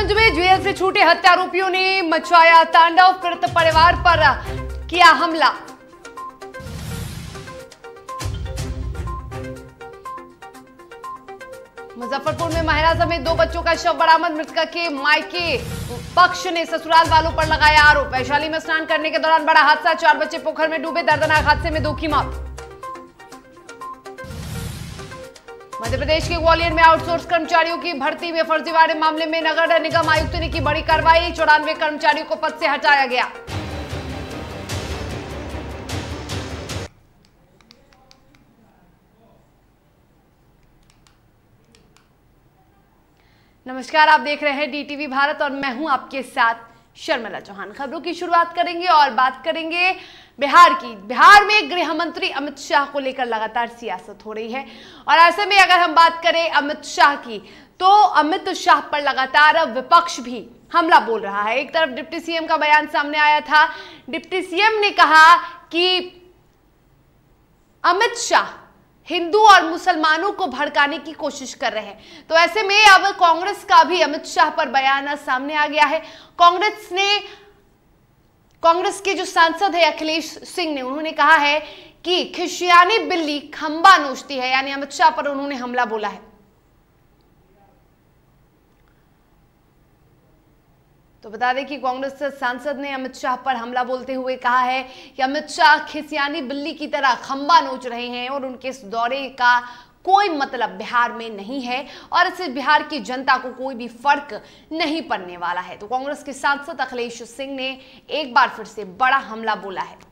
किशनगंज में जेल से छूटे हत्यारोपियों ने मचाया तांडव, पीड़ित परिवार पर किया हमला। मुजफ्फरपुर में महिला समेत 2 बच्चों का शव बरामद, मृतका के मायके पक्ष ने ससुराल वालों पर लगाया आरोप। वैशाली में स्नान करने के दौरान बड़ा हादसा, 4 बच्चे पोखर में डूबे, दर्दनाक हादसे में 2 की मौत। मध्य प्रदेश के ग्वालियर में आउटसोर्स कर्मचारियों की भर्ती में फर्जीवाड़े मामले में नगर निगम आयुक्त ने की बड़ी कार्रवाई, 94 कर्मचारियों को पद से हटाया गया। नमस्कार, आप देख रहे हैं डीटीवी भारत और मैं हूं आपके साथ शर्मिला चौहान। खबरों की शुरुआत करेंगे और बात करेंगे बिहार की। बिहार में गृह मंत्री अमित शाह को लेकर लगातार सियासत हो रही है और ऐसे में अगर हम बात करें अमित शाह की, तो अमित शाह पर लगातार विपक्ष भी हमला बोल रहा है। एक तरफ डिप्टी सीएम का बयान सामने आया था। डिप्टी सीएम ने कहा कि अमित शाह हिंदू और मुसलमानों को भड़काने की कोशिश कर रहे हैं। तो ऐसे में अब कांग्रेस का भी अमित शाह पर बयान सामने आ गया है। कांग्रेस के जो सांसद है अखिलेश सिंह ने, उन्होंने कहा है कि खिसियानी बिल्ली खंबा नोचती है, यानी अमित शाह पर उन्होंने हमला बोला है। तो बता दें कि कांग्रेस सांसद ने अमित शाह पर हमला बोलते हुए कहा है कि अमित शाह खिसियानी बिल्ली की तरह खंबा नोच रहे हैं और उनके इस दौरे का कोई मतलब बिहार में नहीं है और इससे बिहार की जनता को कोई भी फर्क नहीं पड़ने वाला है। तो कांग्रेस के सांसद अखिलेश सिंह ने एक बार फिर से बड़ा हमला बोला है।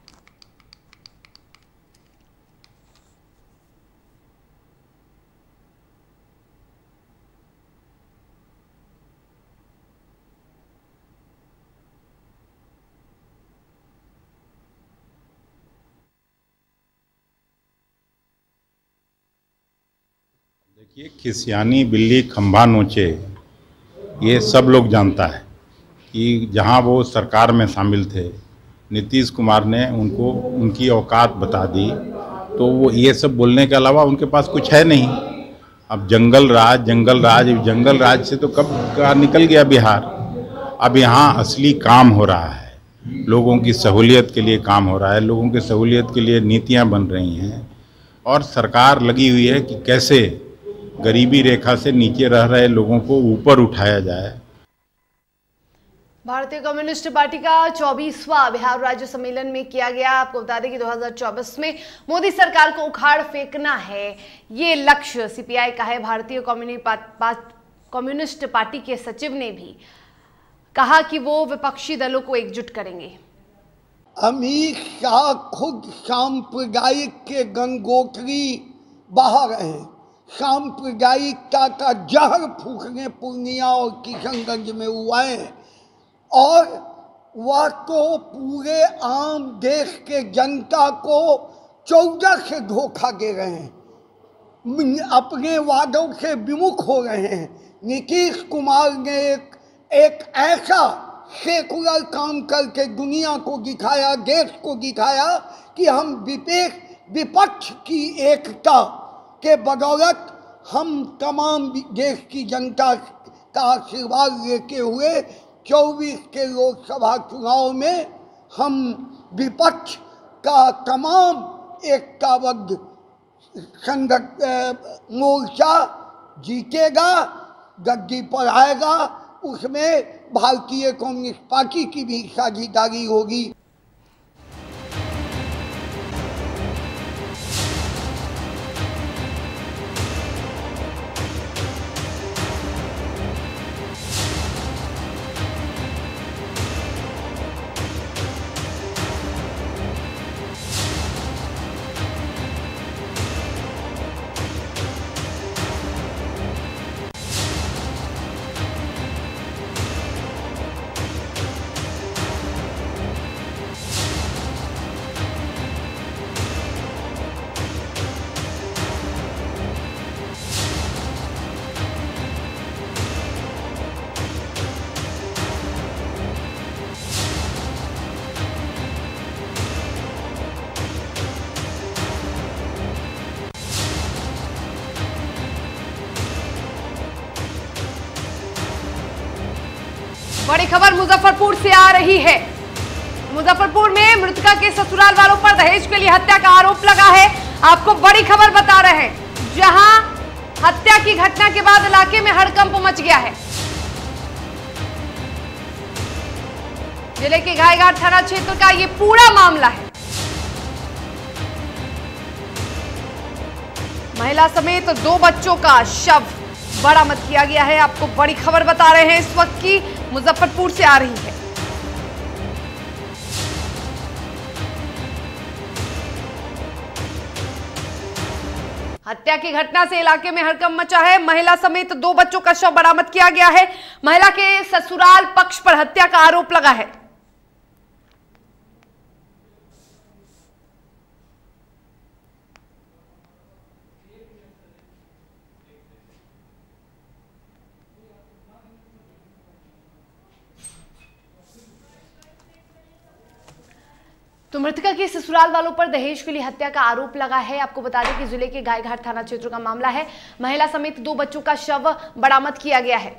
देखिए, खिसियानी बिल्ली खंभा नोचे, ये सब लोग जानता है कि जहां वो सरकार में शामिल थे, नीतीश कुमार ने उनको उनकी औकात बता दी, तो वो ये सब बोलने के अलावा उनके पास कुछ है नहीं। अब जंगल राज से तो कब का निकल गया बिहार। अब यहाँ असली काम हो रहा है, लोगों की सहूलियत के लिए काम हो रहा है, लोगों की सहूलियत के लिए नीतियाँ बन रही हैं और सरकार लगी हुई है कि कैसे गरीबी रेखा से नीचे रह रहे लोगों को ऊपर उठाया जाए। भारतीय कम्युनिस्ट पार्टी का 24वां बिहार राज्य सम्मेलन में किया गया। आपको बता दें कि 2024 में मोदी सरकार को उखाड़ फेंकना है, ये लक्ष्य सीपीआई का है। भारतीय कम्युनिस्ट पार्टी के सचिव ने भी कहा कि वो विपक्षी दलों को एकजुट करेंगे। अमित शाह खुद सांप्रदायिक के गंगोत्री बहा रहे हैं, सांप्रदायिकता का जहर फूकने पूर्णिया और किशनगंज में हुआ है और वह तो पूरे आम देश के जनता को 14 से धोखा दे रहे हैं, अपने वादों से विमुख हो रहे हैं। नीतीश कुमार ने एक ऐसा सेकुलर काम करके दुनिया को दिखाया, देश को दिखाया कि हम विपक्ष की एकता के बदौलत हम तमाम देश की जनता का आशीर्वाद लेते हुए 24 के लोकसभा चुनाव में हम विपक्ष का तमाम एकताबद्ध मोर्चा जीतेगा, गद्दी पर आएगा। उसमें भारतीय कम्युनिस्ट पार्टी की भी साझेदारी होगी। बड़ी खबर मुजफ्फरपुर से आ रही है। मुजफ्फरपुर में मृतका के ससुराल वालों पर दहेज के लिए हत्या का आरोप लगा है। आपको बड़ी खबर बता रहे हैं, जहां हत्या की घटना के बाद इलाके में हड़कंप मच गया है। जिले के गायघाट थाना क्षेत्र का ये पूरा मामला है। महिला समेत 2 बच्चों का शव बरामद किया गया है। आपको बड़ी खबर बता रहे हैं इस वक्त की मुजफ्फरपुर से आ रही है। हत्या की घटना से इलाके में हड़कंप मचा है। महिला समेत 2 बच्चों का शव बरामद किया गया है। महिला के ससुराल पक्ष पर हत्या का आरोप लगा है। तो मृतका के ससुराल वालों पर दहेज के लिए हत्या का आरोप लगा है। आपको बता दें कि जिले के गायघाट थाना क्षेत्र का मामला है। महिला समेत 2 बच्चों का शव बरामद किया गया है।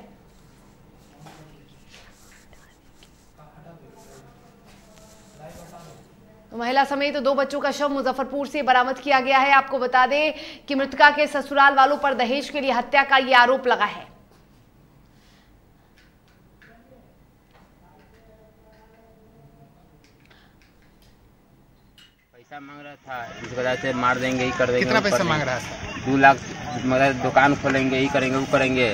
तो महिला समेत 2 बच्चों का शव मुजफ्फरपुर से बरामद किया गया है। आपको बता दें कि मृतका के ससुराल वालों पर दहेज के लिए हत्या का यह आरोप लगा है। पैसा मांग रहा था, इस वजह से मार देंगे, ही कर देंगे। कितना पैसा मांग रहा था? 2 लाख, मगर दुकान खोलेंगे, ही करेंगे, वो करेंगे।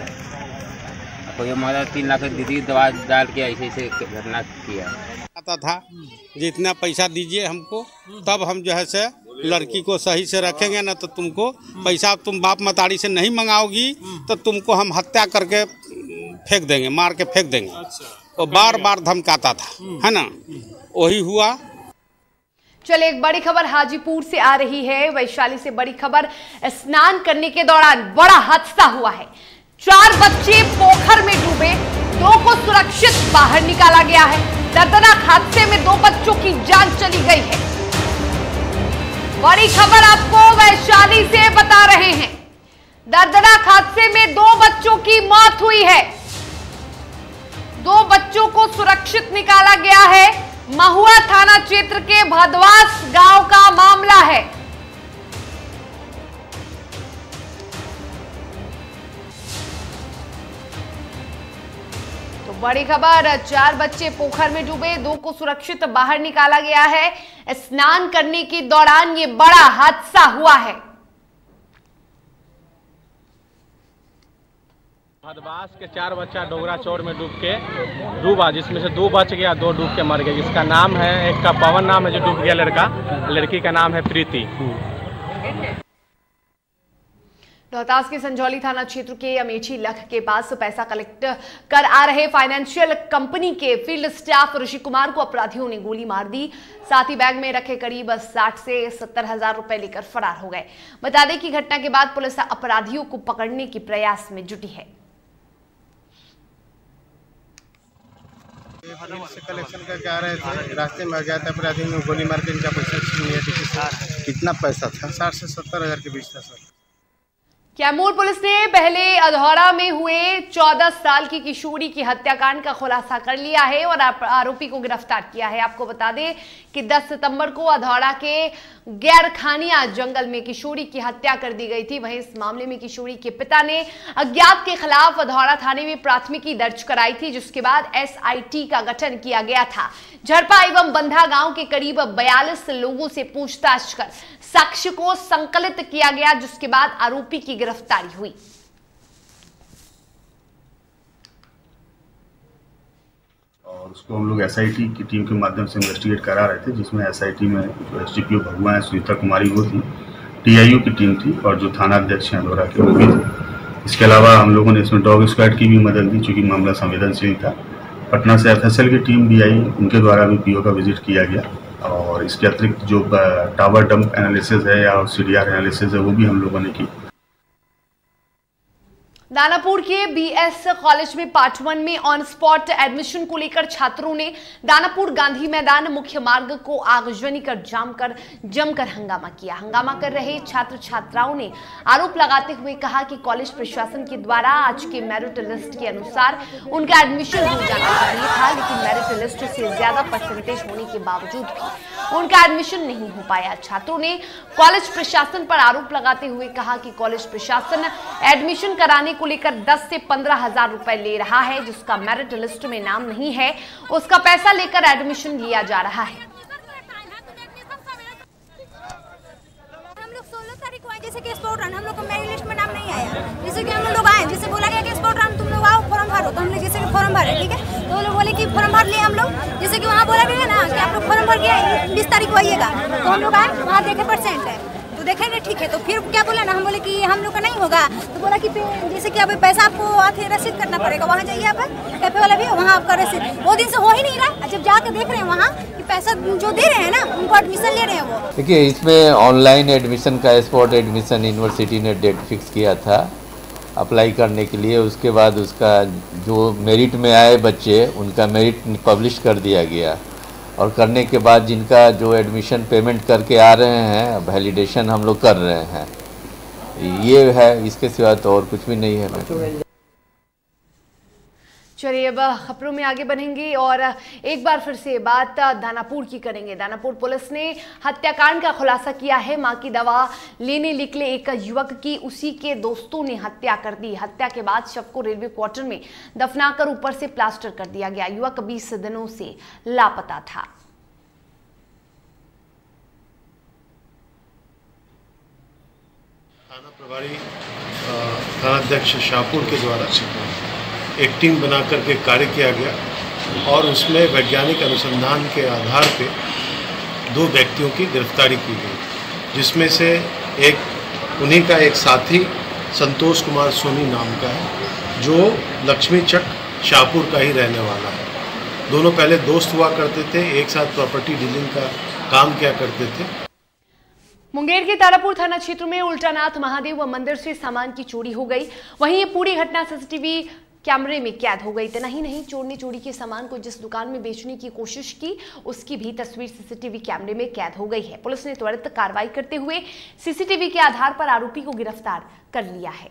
कोई मगर 3 लाख दीदी दवा डाल के ऐसे घटना किया। आता था जितना पैसा दीजिए हमको, तब हम जो है से लड़की को सही से रखेंगे, ना तो तुमको पैसा तुम बाप मतारी से नहीं मंगाओगी तो तुमको हम हत्या करके फेंक देंगे, मार के फेंक देंगे। वो बार बार धमकाता था, है ना। वही हुआ। चलिए, एक बड़ी खबर हाजीपुर से आ रही है। वैशाली से बड़ी खबर। स्नान करने के दौरान बड़ा हादसा हुआ है। 4 बच्चे पोखर में डूबे, 2 को सुरक्षित बाहर निकाला गया है। दर्दनाक हादसे में 2 बच्चों की जान चली गई है। बड़ी खबर आपको वैशाली से बता रहे हैं। दर्दनाक हादसे में 2 बच्चों की मौत हुई है। 2 बच्चों को सुरक्षित निकाला गया है। महुआ थाना क्षेत्र के भदवास गांव का मामला है। तो बड़ी खबर, 4 बच्चे पोखर में डूबे, 2 को सुरक्षित बाहर निकाला गया है। स्नान करने के दौरान ये बड़ा हादसा हुआ है। भदवास के 4 बच्चा डोगरा चौर में डूबा, जिसमें से 2 बच गया, 2 डूब के मर गए। जिसका नाम है, एक का पवन नाम है जो डूब गया लड़का, लड़की का नाम है प्रीति। रोहतास के संजौली थाना क्षेत्र के अमेठी लख के पास पैसा कलेक्ट कर आ रहे फाइनेंशियल कंपनी के फील्ड स्टाफ ऋषि कुमार को अपराधियों ने गोली मार दी। साथ ही बैग में रखे करीब 60 से 70 हजार रुपए लेकर फरार हो गए। बता दें कि घटना के बाद पुलिस अपराधियों को पकड़ने के प्रयास में जुटी है। से कलेक्शन करके आ रहे थे, रास्ते में अज्ञात अपराधियों ने गोली मार के इनका पैसा छीन लिया। कितना पैसा था? 60 से 70 हजार के बीच था सर। कैमूर पुलिस ने पहले अधौरा में हुए 14 साल की किशोरी की हत्याकांड का खुलासा कर लिया है और आरोपी को गिरफ्तार किया है। आपको बता दें कि 10 सितंबर को अधौरा के गैरखानिया जंगल में किशोरी की हत्या कर दी गई थी। वहीं इस मामले में किशोरी के पिता ने अज्ञात के खिलाफ अधौरा थाने में प्राथमिकी दर्ज कराई थी, जिसके बाद SIT का गठन किया गया था। झड़पा एवं बंधा गांव के करीब 42 लोगों से पूछताछ कर साक्ष्य को संकलित किया गया, जिसके बाद आरोपी की गिरफ्तारी हुई। और उसको हम लोग SIT की टीम के माध्यम से इन्वेस्टिगेट करा रहे थे, जिसमें SIT में जो SDPO भगुआ है सुनीता कुमारी वो थी, TIU की टीम थी और जो थाना अध्यक्ष हैं अधौरा के वो भी थे। इसके अलावा हम लोगों ने इसमें डॉग स्क्वाड की भी मदद दी, चूँकि मामला संवेदनशील था। पटना से FSL की टीम भी आई, उनके द्वारा भी PO का विजिट किया गया। और इसके अतिरिक्त जो टावर डंप एनालिसिस है या CDR एनालिसिस है वो भी हम लोगों ने की। दानापुर के बीएस कॉलेज में पार्ट 1 में ऑन स्पॉट एडमिशन को लेकर छात्रों ने दानापुर गांधी मैदान मुख्य मार्ग को आगजनी कर जमकर हंगामा किया। हंगामा कर रहे छात्र छात्राओं ने आरोप लगाते हुए कहा कि कॉलेज प्रशासन के द्वारा आज के मेरिट लिस्ट के अनुसार उनका एडमिशन हो जाना चाहिए था, लेकिन मेरिट लिस्ट से ज्यादा परसेंटेज होने के बावजूद भी उनका एडमिशन नहीं हो पाया। छात्रों ने कॉलेज प्रशासन पर आरोप लगाते हुए कहा कि कॉलेज प्रशासन एडमिशन कराने को लेकर 10 से 15 हजार रुपए ले रहा है, जिसका मेरिट लिस्ट में नाम नहीं है उसका पैसा लेकर एडमिशन लिया जा रहा है। हम लोग 16 तारीख को आए, जैसे कि स्पोर्ट रन हम लोग को मेरिट लिस्ट में नाम नहीं आया, जैसे कि हम लोग आए, जैसे बोला गया कि स्पोर्ट रन तुम लोग आओ फॉर्म भरो, तो हमने जैसे कि फॉर्म भरे, ठीक है, तो वो लोग बोले कि फॉर्म भर लिए हम लोग, जैसे कि वहाँ बोला गया ना कि आप लोग फॉर्म भर के 20 तारीख को आइएगा, तो हम लोग आए, वहाँ देखे परसेंट है तो देखेंगे, ठीक है, तो फिर क्या बोला ना, हम बोले कि हम लोग का नहीं होगा, तो बोला कि जैसे कि अब पैसा आपको आते रसीद करना पड़ेगा, वहाँ जाइए आप कैफे वाला भी वहाँ आपका रसीद, वो दिन से हो ही नहीं रहा। जब जाकर देख रहे हैं वहाँ कि पैसा जो दे रहे हैं ना उनको एडमिशन ले रहे हैं वो। देखिए, इसमें ऑनलाइन एडमिशन का स्पॉट एडमिशन यूनिवर्सिटी ने डेट फिक्स किया था अप्लाई करने के लिए। उसके बाद उसका जो मेरिट में आए बच्चे उनका मेरिट पब्लिश कर दिया गया, और करने के बाद जिनका जो एडमिशन पेमेंट करके आ रहे हैं वैलिडेशन हम लोग कर रहे हैं, ये है, इसके सिवा तो और कुछ भी नहीं है। चलिए अब खबरों में आगे बढ़ेंगे और एक बार फिर से बात दानापुर की करेंगे। दानापुर पुलिस ने हत्याकांड का खुलासा किया है। मां की दवा लेने निकले एक युवक की उसी के दोस्तों ने हत्या कर दी। हत्या के बाद शव को रेलवे क्वार्टर में दफनाकर ऊपर से प्लास्टर कर दिया गया। युवक 20 दिनों से लापता था। थाना प्रभारी थानाध्यक्ष शाहपुर के द्वारा एक टीम बना करके कार्य किया गया और उसमें वैज्ञानिक अनुसंधान के आधार पे 2 व्यक्तियों की गिरफ्तारी की गई, जिसमें से उन्हीं का एक साथी संतोष कुमार सोनी नाम का है, जो लक्ष्मी चक शाहपुर का ही रहने वाला है। दोनों पहले दोस्त हुआ करते थे, एक साथ प्रॉपर्टी डीलिंग का काम किया करते थे। मुंगेर के तारापुर थाना क्षेत्र में उल्टानाथ महादेव मंदिर से सामान की चोरी हो गई। वहीं ये पूरी घटना सीसीटीवी कैमरे में कैद हो गई। इतना ही नहीं, चोर ने चोरी के सामान को जिस दुकान में बेचने की कोशिश की उसकी भी तस्वीर सीसीटीवी कैमरे में कैद हो गई है। पुलिस ने त्वरित कार्रवाई करते हुए सीसीटीवी के आधार पर आरोपी को गिरफ्तार कर लिया है।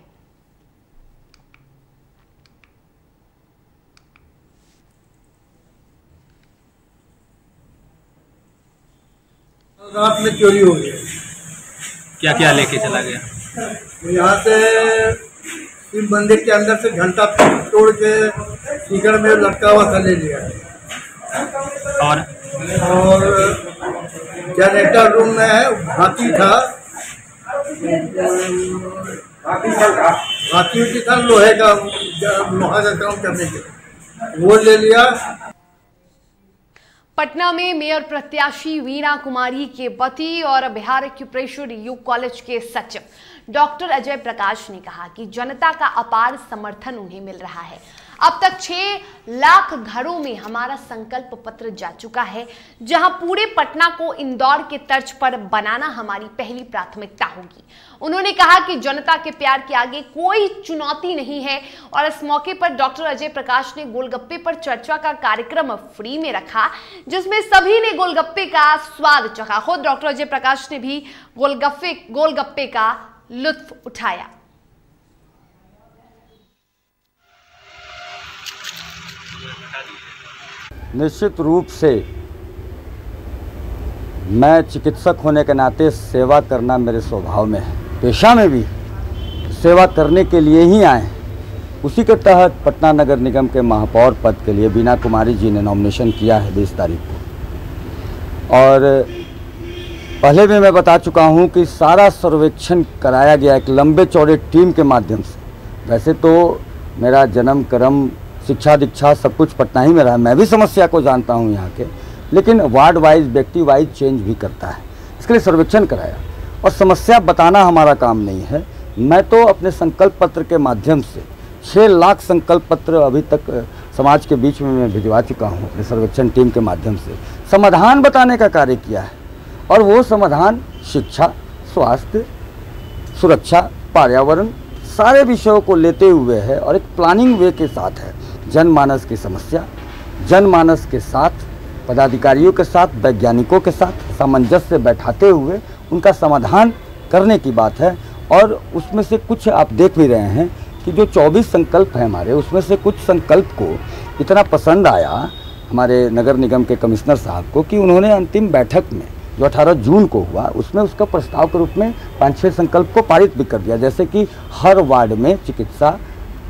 रात में चोरी हो गई। क्या क्या लेके चला गया? यहाँ से शिव मंदिर के अंदर से घंटा तोड़ के सीकड़ में लटका हुआ था ले लिया, और जनरेटर रूम में है हाथी था, हाथी था लोहा का काम करने के, वो ले लिया। पटना में मेयर प्रत्याशी वीणा कुमारी के पति और बिहार एक्यूप्रेशर योग कॉलेज के सचिव डॉक्टर अजय प्रकाश ने कहा कि जनता का अपार समर्थन उन्हें मिल रहा है। अब तक 6 लाख घरों में हमारा संकल्प पत्र जा चुका है, जहां पूरे पटना को इंदौर के तर्ज पर बनाना हमारी पहली प्राथमिकता होगी। उन्होंने कहा कि जनता के प्यार के आगे कोई चुनौती नहीं है। और इस मौके पर डॉक्टर अजय प्रकाश ने गोलगप्पे पर चर्चा का कार्यक्रम फ्री में रखा, जिसमें सभी ने गोलगप्पे का स्वाद चखा। खुद डॉक्टर अजय प्रकाश ने भी गोलगप्पे का लुत्फ उठाया। निश्चित रूप से मैं चिकित्सक होने के नाते सेवा करना मेरे स्वभाव में है, पेशा में भी सेवा करने के लिए ही आए। उसी के तहत पटना नगर निगम के महापौर पद के लिए वीणा कुमारी जी ने नॉमिनेशन किया है 20 तारीख को। और पहले भी मैं बता चुका हूं कि सारा सर्वेक्षण कराया गया एक लंबे चौड़े टीम के माध्यम से। वैसे तो मेरा जन्म कर्म शिक्षा दीक्षा सब कुछ पटना ही में रहा, मैं भी समस्या को जानता हूं यहाँ के, लेकिन वार्ड वाइज व्यक्ति वाइज चेंज भी करता है। इसके लिए सर्वेक्षण कराया और समस्या बताना हमारा काम नहीं है। मैं तो अपने संकल्प पत्र के माध्यम से 6 लाख संकल्प पत्र अभी तक समाज के बीच में मैं भिजवा चुका हूँ अपने सर्वेक्षण टीम के माध्यम से। समाधान बताने का कार्य किया है और वो समाधान शिक्षा, स्वास्थ्य, सुरक्षा, पर्यावरण, सारे विषयों को लेते हुए है और एक प्लानिंग वे के साथ है। जनमानस की समस्या, जनमानस के साथ, पदाधिकारियों के साथ, वैज्ञानिकों के साथ सामंजस्य बैठाते हुए उनका समाधान करने की बात है। और उसमें से कुछ आप देख भी रहे हैं कि जो 24 संकल्प हैं हमारे, उसमें से कुछ संकल्प को इतना पसंद आया हमारे नगर निगम के कमिश्नर साहब को कि उन्होंने अंतिम बैठक में जो 18 जून को हुआ उसमें उसका प्रस्ताव के रूप में 5-6 संकल्प को पारित भी कर दिया। जैसे कि हर वार्ड में चिकित्सा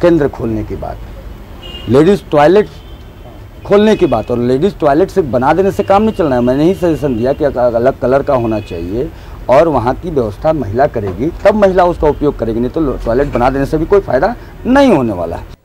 केंद्र खोलने की बात, लेडीज़ टॉयलेट खोलने की बात। और लेडीज़ टॉयलेट सिर्फ बना देने से काम नहीं चलना है। मैंने ही सजेशन दिया कि अलग कलर का होना चाहिए और वहाँ की व्यवस्था महिला करेगी, तब महिला उसका उपयोग करेगी, नहीं तो टॉयलेट बना देने से भी कोई फायदा नहीं होने वाला है।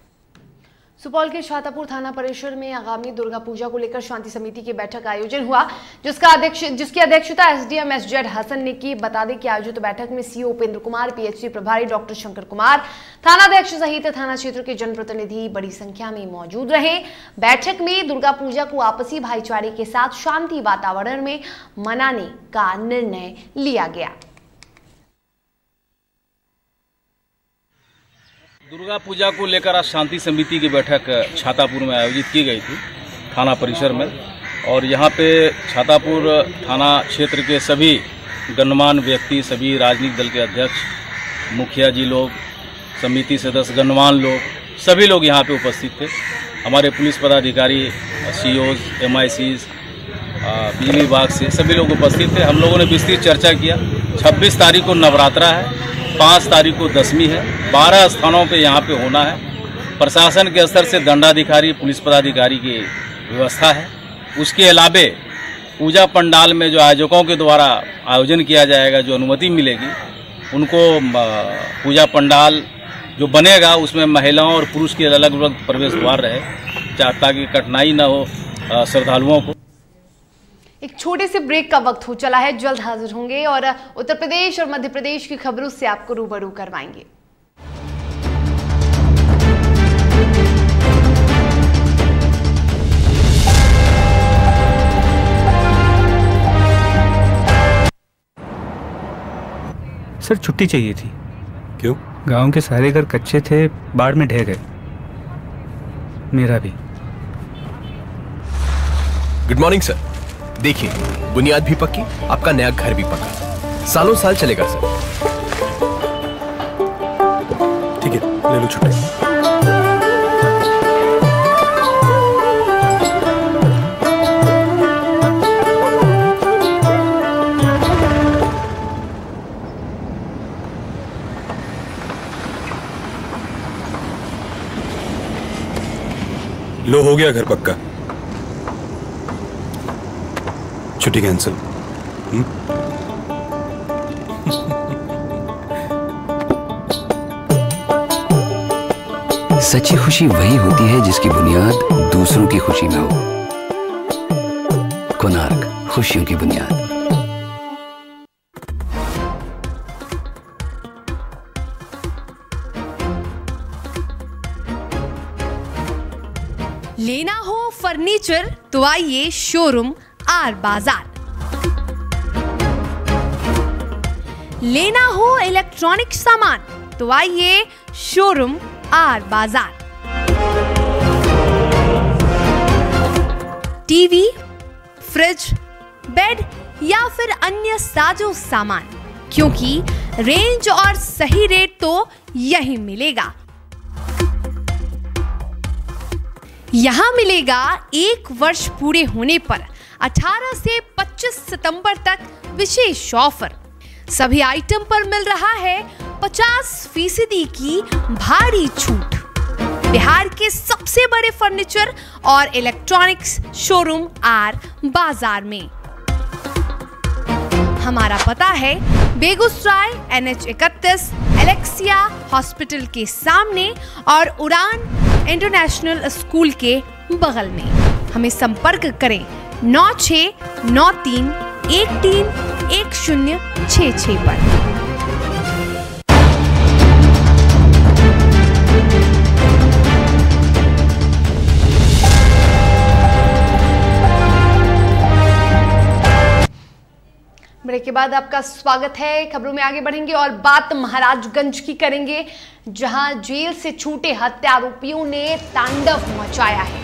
सुपौल के छातापुर थाना परिसर में आगामी दुर्गा पूजा को लेकर शांति समिति की बैठक आयोजन हुआ, जिसकी अध्यक्षता एसडीएम एसजेड हसन ने की। बता दें कि आयोजित बैठक में सीओ उपेंद्र कुमार, पीएचसी प्रभारी डॉक्टर शंकर कुमार, थानाध्यक्ष सहित थाना क्षेत्र के जनप्रतिनिधि बड़ी संख्या में मौजूद रहे। बैठक में दुर्गा पूजा को आपसी भाईचारे के साथ शांति वातावरण में मनाने का निर्णय लिया गया। दुर्गा पूजा को लेकर आज शांति समिति की बैठक छातापुर में आयोजित की गई थी थाना परिसर में। और यहाँ पे छातापुर थाना क्षेत्र के सभी गणमान्य व्यक्ति, सभी राजनीतिक दल के अध्यक्ष, मुखिया जी लोग, समिति सदस्य, गणमान्य लोग, सभी लोग यहाँ पे उपस्थित थे। हमारे पुलिस पदाधिकारी, सीओज, MICs, बिजली विभाग से सभी लोग उपस्थित थे। हम लोगों ने विस्तृत चर्चा किया। 26 तारीख को नवरात्रा है, 5 तारीख को दशमी है, 12 स्थानों पे यहाँ पे होना है। प्रशासन के स्तर से दंडाधिकारी, पुलिस पदाधिकारी की व्यवस्था है। उसके अलावे पूजा पंडाल में जो आयोजकों के द्वारा आयोजन किया जाएगा, जो अनुमति मिलेगी उनको, पूजा पंडाल जो बनेगा उसमें महिलाओं और पुरुष के अलग अलग प्रवेश द्वार रहे, ताकि कठिनाई न हो श्रद्धालुओं को। एक छोटे से ब्रेक का वक्त हो चला है, जल्द हाजिर होंगे और उत्तर प्रदेश और मध्य प्रदेश की खबरों से आपको रूबरू करवाएंगे। सर छुट्टी चाहिए थी। क्यों? गांव के सारे घर कच्चे थे, बाढ़ में ढह गए, मेरा भी। Good morning sir. देखिए, बुनियाद भी पक्की, आपका नया घर भी पक्का, सालों साल चलेगा सर। ठीक है, ले लो छुट्टी। लो, हो गया घर पक्का। छुट्टी कैंसिल। सच्ची खुशी वही होती है जिसकी बुनियाद दूसरों की खुशी में हो। कोणार्क, खुशियों की बुनियाद। लेना हो फर्नीचर तो आइए शोरूम आर बाजार। लेना हो इलेक्ट्रॉनिक सामान तो आइए शोरूम आर बाजार। टीवी, फ्रिज, बेड या फिर अन्य साजो सामान, क्योंकि रेंज और सही रेट तो यही मिलेगा। यहां मिलेगा 1 वर्ष पूरे होने पर 18 से 25 सितंबर तक विशेष ऑफर। सभी आइटम पर मिल रहा है 50% की भारी छूट। बिहार के सबसे बड़े फर्नीचर और इलेक्ट्रॉनिक्स शोरूम आर बाजार में। हमारा पता है बेगूसराय NH 31, एलेक्सिया हॉस्पिटल के सामने और उड़ान इंटरनेशनल स्कूल के बगल में। हमें संपर्क करें 9693131066 पर। ब्रेक के बाद आपका स्वागत है। खबरों में आगे बढ़ेंगे और बात महाराजगंज की करेंगे, जहां जेल से छूटे हत्या आरोपियों ने तांडव मचाया है।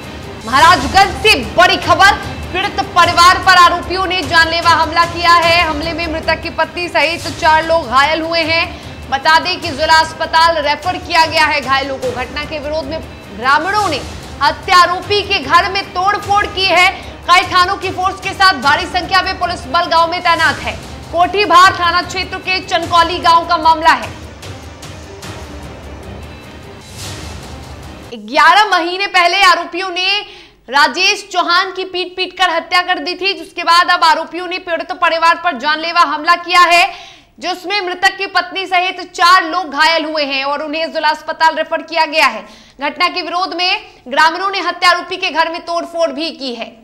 महाराजगंज से बड़ी खबर, पीड़ित परिवार पर आरोपियों ने जानलेवा हमला किया है। हमले में मृतक की पत्नी सहित 4 लोग घायल हुए हैं। बता दें कि जिला अस्पताल रेफर किया गया है घायलों को। घटना के विरोध में ग्रामीणों ने हत्या आरोपी के घर में तोड़फोड़ की है। कई थानों की फोर्स के साथ भारी संख्या में पुलिस बल गांव में तैनात है। कोठीभार थाना क्षेत्र के चनकौली गांव का मामला है। 11 महीने पहले आरोपियों ने राजेश चौहान की पीट कर हत्या कर दी थी, जिसके बाद अब आरोपियों ने पीड़ित परिवार पर जानलेवा हमला किया है, जिसमें मृतक की पत्नी सहित 4 लोग घायल हुए हैं और उन्हें जिला अस्पताल रेफर किया गया है। घटना के विरोध में ग्रामीणों ने हत्या आरोपी के घर में तोड़फोड़ भी की है।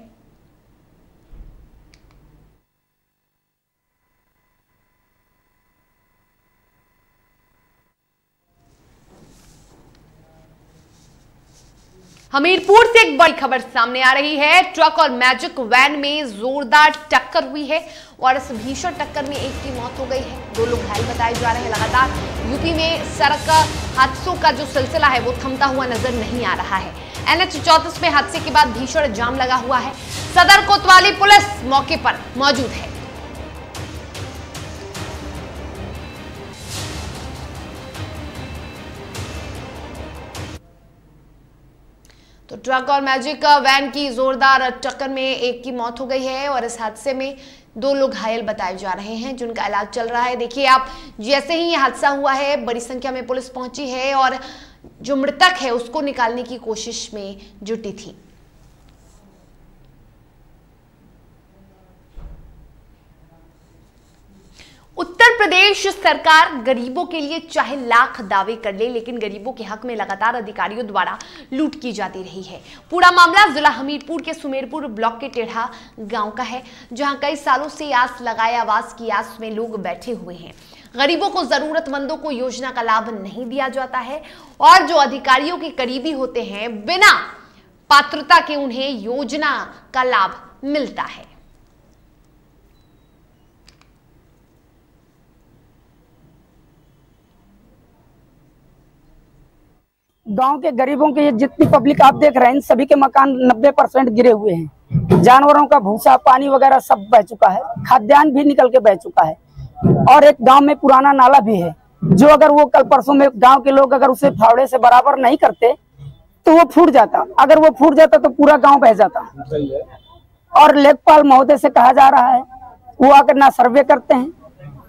हमीरपुर से एक बड़ी खबर सामने आ रही है। ट्रक और मैजिक वैन में जोरदार टक्कर हुई है और इस भीषण टक्कर में एक की मौत हो गई है, 2 लोग घायल बताए जा रहे हैं। लगातार यूपी में सड़क हादसों का जो सिलसिला है वो थमता हुआ नजर नहीं आ रहा है। NH 34 में हादसे के बाद भीषण जाम लगा हुआ है। सदर कोतवाली पुलिस मौके पर मौजूद है। तो ट्रक और मैजिक वैन की जोरदार टक्कर में एक की मौत हो गई है और इस हादसे में 2 लोग घायल बताए जा रहे हैं, जिनका इलाज चल रहा है। देखिए आप, जैसे ही यह हादसा हुआ है बड़ी संख्या में पुलिस पहुंची है और जो मृतक है उसको निकालने की कोशिश में जुटी थी। उत्तर प्रदेश सरकार गरीबों के लिए चाहे लाख दावे कर ले, लेकिन गरीबों के हक में लगातार अधिकारियों द्वारा लूट की जाती रही है। पूरा मामला जिला हमीरपुर के सुमेरपुर ब्लॉक के टेढ़ा गांव का है, जहां कई सालों से आस लगाए आवास की आस में लोग बैठे हुए हैं। गरीबों को, जरूरतमंदों को योजना का लाभ नहीं दिया जाता है और जो अधिकारियों के करीबी होते हैं बिना पात्रता के उन्हें योजना का लाभ मिलता है। गांव के गरीबों के, ये जितनी पब्लिक आप देख रहे हैं, सभी के मकान 90% गिरे हुए हैं। जानवरों का भूसा, पानी वगैरह सब बह चुका है, खाद्यान्न भी निकल के बह चुका है और एक गांव में पुराना नाला भी है, जो अगर वो कल परसों में गांव के लोग अगर उसे फावड़े से बराबर नहीं करते तो वो फूट जाता। अगर वो फूट जाता तो पूरा गाँव बह जाता। और लेखपाल महोदय से कहा जा रहा है, वो आकर ना सर्वे करते हैं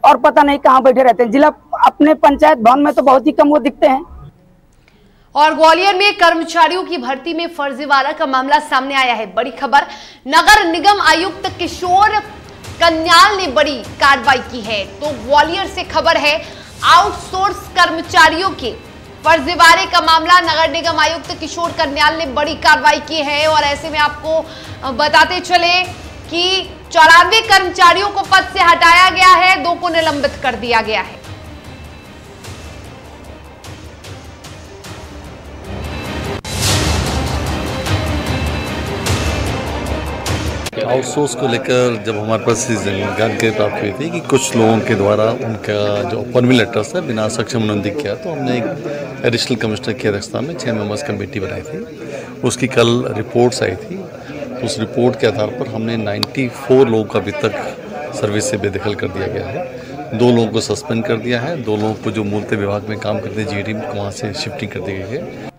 और पता नहीं कहाँ बैठे रहते हैं। जिला अपने पंचायत भवन में तो बहुत ही कम वो दिखते हैं। और ग्वालियर में कर्मचारियों की भर्ती में फर्जीवाड़ा का मामला सामने आया है। बड़ी खबर, नगर निगम आयुक्त किशोर कन्याल ने बड़ी कार्रवाई की है। तो ग्वालियर से खबर है, आउटसोर्स कर्मचारियों के फर्जीवाड़े का मामला, नगर निगम आयुक्त किशोर कन्याल ने बड़ी कार्रवाई की है। और ऐसे में आपको बताते चले कि 94 कर्मचारियों को पद से हटाया गया है, 2 को निलंबित कर दिया गया है। आउटसोर्स को लेकर जब हमारे पास जानकारी प्राप्त हुई थी कि कुछ लोगों के द्वारा उनका जो अपॉइंटमेंट लेटर्स है बिना सक्षम अनुबंधित किया, तो हमने एक एडिशनल कमिश्नर की अध्यक्षता में 6 मेंबर्स कमेटी बनाई थी। उसकी कल रिपोर्ट्स आई थी, तो उस रिपोर्ट के आधार पर हमने 94 लोगों का अभी तक सर्विस से बेदखल कर दिया गया है। 2 लोगों को सस्पेंड कर दिया है, 2 लोगों को जो मूलतः विभाग में काम करते हैं GD वहाँ से शिफ्टिंग कर दी गई है।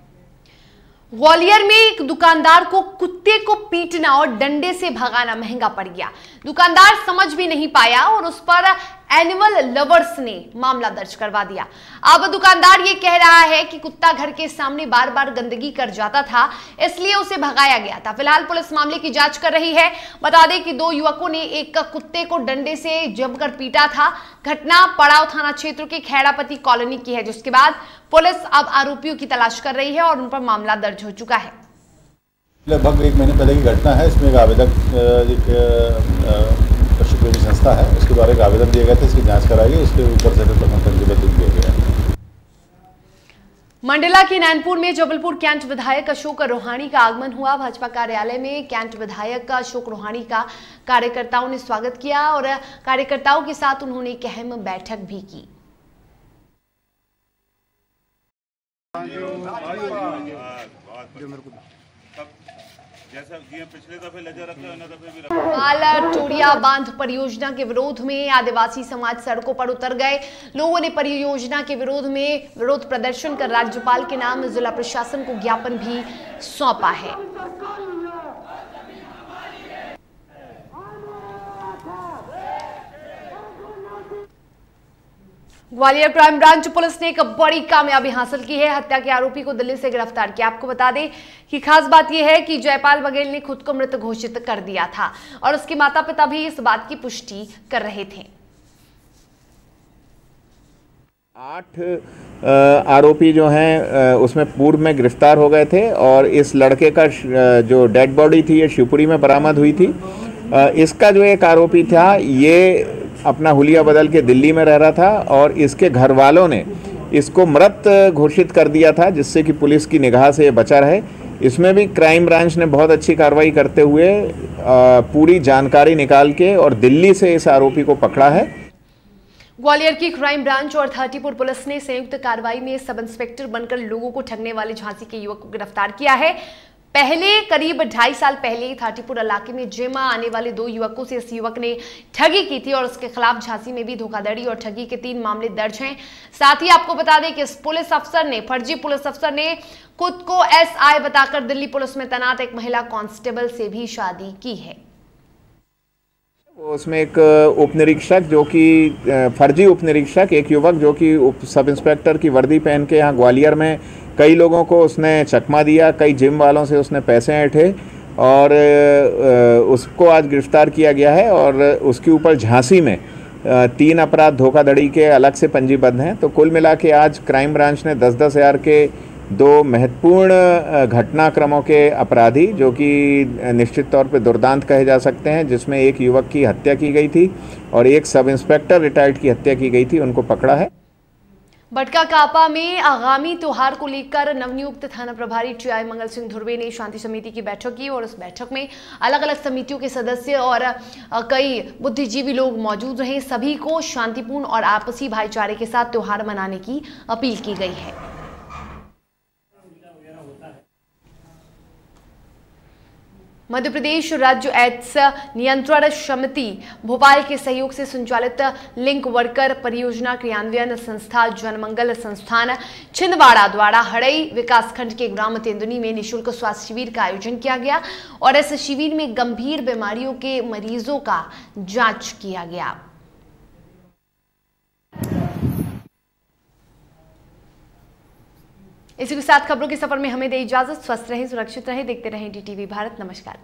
ग्वालियर में एक दुकानदार को कुत्ते को पीटना और डंडे से भगाना महंगा पड़ गया। दुकानदार समझ भी नहीं पाया और उस पर एनिमल लवर्स ने मामला दर्ज करवा दिया। अब दुकानदार ये कह रहा है कि कुत्ता घर के सामने बार बार गंदगी कर जाता था, इसलिए उसे भगाया गया था। फिलहाल पुलिस मामले की जांच कर रही है। बता दें कि 2 युवकों ने एक कुत्ते को डंडे से जमकर पीटा था। घटना पड़ाव थाना क्षेत्र के खैड़ापति कॉलोनी की है, जिसके बाद पुलिस अब आरोपियों की तलाश कर रही है और उन पर मामला दर्ज हो चुका है। लगभग 1 महीने पहले की घटना है। इसमें एक आवेदक पशु प्रेमी संस्था है, उसके द्वारा एक आवेदन दिया गया था, इसकी जांच कराई गई, उसके ऊपर से पंजीबद्ध किया गया है। मंडला के नैनपुर में जबलपुर कैंट विधायक अशोक रोहाणी का आगमन हुआ। भाजपा कार्यालय में कैंट विधायक अशोक रोहाणी का कार्यकर्ताओं ने स्वागत किया और कार्यकर्ताओं के साथ उन्होंने एक अहम बैठक भी की। माल टोड़िया बांध परियोजना के विरोध में आदिवासी समाज सड़कों पर उतर गए। लोगों ने परियोजना के विरोध प्रदर्शन कर राज्यपाल के नाम जिला प्रशासन को ज्ञापन भी सौंपा है। ग्वालियर क्राइम ब्रांच पुलिस ने एक बड़ी कामयाबी हासिल की है। हत्या के आरोपी को दिल्ली से गिरफ्तार किया। आपको बता दें कि खास बात यह है कि जयपाल बघेल ने खुद को मृत घोषित कर दिया था और उसके माता पिता भी इस बात की पुष्टि कर रहे थे। 8 आरोपी जो हैं उसमें पूर्व में गिरफ्तार हो गए थे और इस लड़के का जो डेड बॉडी थी ये शिवपुरी में बरामद हुई थी। इसका जो एक आरोपी था ये अपना हुलिया बदल के दिल्ली में रह रहा था और इसके घर वालों ने इसको मृत घोषित कर दिया था, जिससे कि पुलिस की निगाह से ये बचा रहे। इसमें भी क्राइम ब्रांच ने बहुत अच्छी कार्रवाई करते हुए पूरी जानकारी निकाल के और दिल्ली से इस आरोपी को पकड़ा है। ग्वालियर की क्राइम ब्रांच और 30पुर पुलिस ने संयुक्त कार्रवाई में सब इंस्पेक्टर बनकर लोगों को ठगने वाले झांसी के युवक को गिरफ्तार किया है। पहले करीब 2.5 साल पहले 30पुर इलाके में जेमा आने वाले 2 युवकों से इस युवक ने ठगी की थी और उसके खिलाफ झांसी में भी धोखाधड़ी और ठगी के 3 मामले दर्ज हैं। साथ ही आपको बता दें कि इस फर्जी पुलिस अफसर ने खुद को SI बताकर दिल्ली पुलिस में तैनात एक महिला कांस्टेबल से भी शादी की है। उसमें एक उपनिरीक्षक जो कि फर्जी उपनिरीक्षक, एक युवक जो कि सब इंस्पेक्टर की वर्दी पहन के यहाँ ग्वालियर में कई लोगों को उसने चकमा दिया, कई जिम वालों से उसने पैसे ऐंठे और उसको आज गिरफ्तार किया गया है और उसके ऊपर झांसी में 3 अपराध धोखाधड़ी के अलग से पंजीबद्ध हैं। तो कुल मिला के आज क्राइम ब्रांच ने 10-10 हज़ार के 2 महत्वपूर्ण घटनाक्रमों के अपराधी जो कि निश्चित तौर पे दुर्दांत कहे जा सकते हैं, जिसमें एक युवक की हत्या की गई थी और एक सब इंस्पेक्टर रिटायर्ड की हत्या की गई थी, उनको पकड़ा है। बटका कापा में आगामी त्योहार को लेकर नवनियुक्त थाना प्रभारी TI मंगल सिंह धुर्वे ने शांति समिति की बैठक की और उस बैठक में अलग अलग समितियों के सदस्य और कई बुद्धिजीवी लोग मौजूद रहे। सभी को शांतिपूर्ण और आपसी भाईचारे के साथ त्योहार मनाने की अपील की गई है। मध्य प्रदेश राज्य एड्स नियंत्रण समिति भोपाल के सहयोग से संचालित लिंक वर्कर परियोजना क्रियान्वयन संस्था जनमंगल संस्थान छिंदवाड़ा द्वारा हड़ई विकासखंड के ग्राम तेंदुनी में निःशुल्क स्वास्थ्य शिविर का आयोजन किया गया और इस शिविर में गंभीर बीमारियों के मरीजों का जांच किया गया। इसी के साथ खबरों के सफर में हमें दे इजाजत। स्वस्थ रहें, सुरक्षित रहें, देखते रहें DTV भारत। नमस्कार।